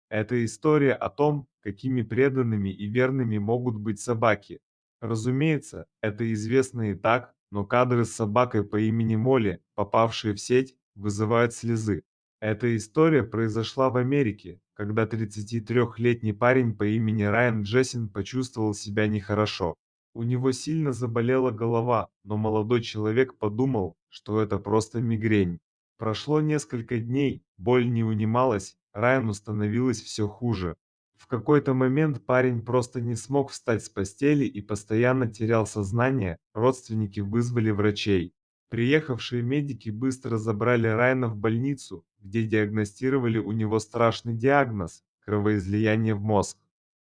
Это история о том, какими преданными и верными могут быть собаки. Разумеется, это известно и так, но кадры с собакой по имени Молли, попавшие в сеть, вызывают слезы. Эта история произошла в Америке, когда 33-летний парень по имени Райан Джессин почувствовал себя нехорошо. У него сильно заболела голова, но молодой человек подумал, что это просто мигрень. Прошло несколько дней, боль не унималась, Райану становилось все хуже. В какой-то момент парень просто не смог встать с постели и постоянно терял сознание, родственники вызвали врачей. Приехавшие медики быстро забрали Райана в больницу, где диагностировали у него страшный диагноз – кровоизлияние в мозг.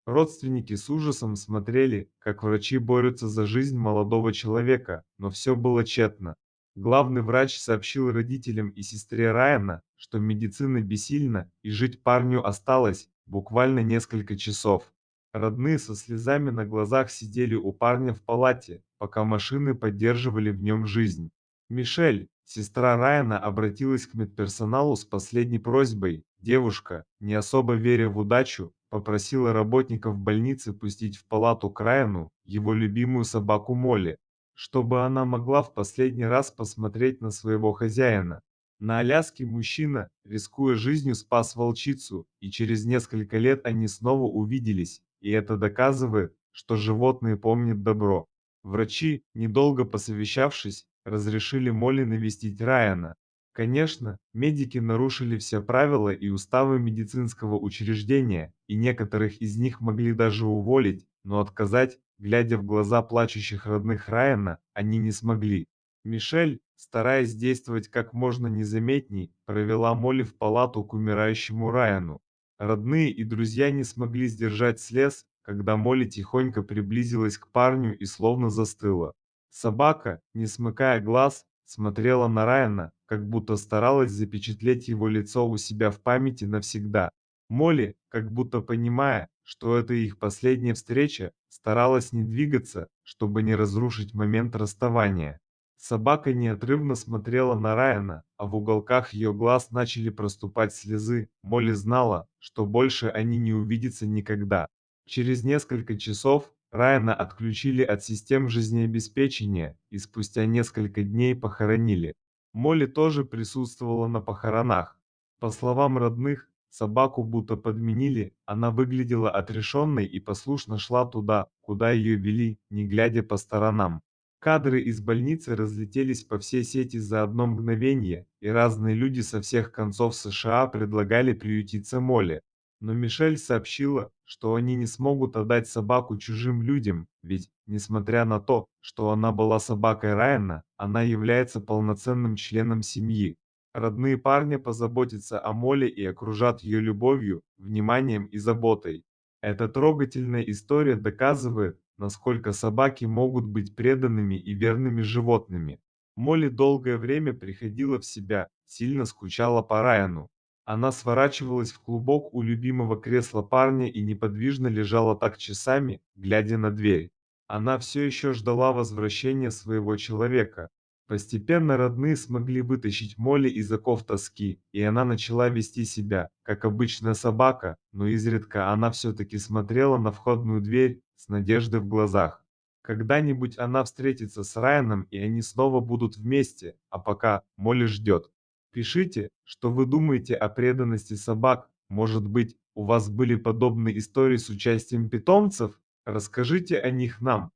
Родственники с ужасом смотрели, как врачи борются за жизнь молодого человека, но все было тщетно. Главный врач сообщил родителям и сестре Райана, что медицина бессильна и жить парню осталось буквально несколько часов. Родные со слезами на глазах сидели у парня в палате, пока машины поддерживали в нем жизнь. Мишель, сестра Райана, обратилась к медперсоналу с последней просьбой. Девушка, не особо веря в удачу, попросила работников больницы пустить в палату к Райану его любимую собаку Молли, чтобы она могла в последний раз посмотреть на своего хозяина. На Аляске мужчина, рискуя жизнью, спас волчицу, и через несколько лет они снова увиделись, и это доказывает, что животные помнят добро. Врачи, недолго посовещавшись, разрешили Молли навестить Райана. Конечно, медики нарушили все правила и уставы медицинского учреждения, и некоторых из них могли даже уволить, но отказать, глядя в глаза плачущих родных Райана, они не смогли. Мишель, стараясь действовать как можно незаметней, провела Молли в палату к умирающему Райану. Родные и друзья не смогли сдержать слез, когда Молли тихонько приблизилась к парню и словно застыла. Собака, не смыкая глаз, смотрела на Райана, как будто старалась запечатлеть его лицо у себя в памяти навсегда. Молли, как будто понимая, что это их последняя встреча, старалась не двигаться, чтобы не разрушить момент расставания. Собака неотрывно смотрела на Райана, а в уголках ее глаз начали проступать слезы. Молли знала, что больше они не увидятся никогда. Через несколько часов Райана отключили от систем жизнеобеспечения и спустя несколько дней похоронили. Молли тоже присутствовала на похоронах. По словам родных, собаку будто подменили, она выглядела отрешенной и послушно шла туда, куда ее вели, не глядя по сторонам. Кадры из больницы разлетелись по всей сети за одно мгновение, и разные люди со всех концов США предлагали приютиться Молли. Но Мишель сообщила, что они не смогут отдать собаку чужим людям, ведь, несмотря на то, что она была собакой Райана, она является полноценным членом семьи. Родные парня позаботятся о Молли и окружат ее любовью, вниманием и заботой. Эта трогательная история доказывает, насколько собаки могут быть преданными и верными животными. Молли долгое время приходила в себя, сильно скучала по Райану. Она сворачивалась в клубок у любимого кресла парня и неподвижно лежала так часами, глядя на дверь. Она все еще ждала возвращения своего человека. Постепенно родные смогли вытащить Молли из оков тоски, и она начала вести себя, как обычная собака, но изредка она все-таки смотрела на входную дверь с надеждой в глазах. Когда-нибудь она встретится с Райаном, и они снова будут вместе, а пока Молли ждет. Пишите, что вы думаете о преданности собак. Может быть, у вас были подобные истории с участием питомцев? Расскажите о них нам.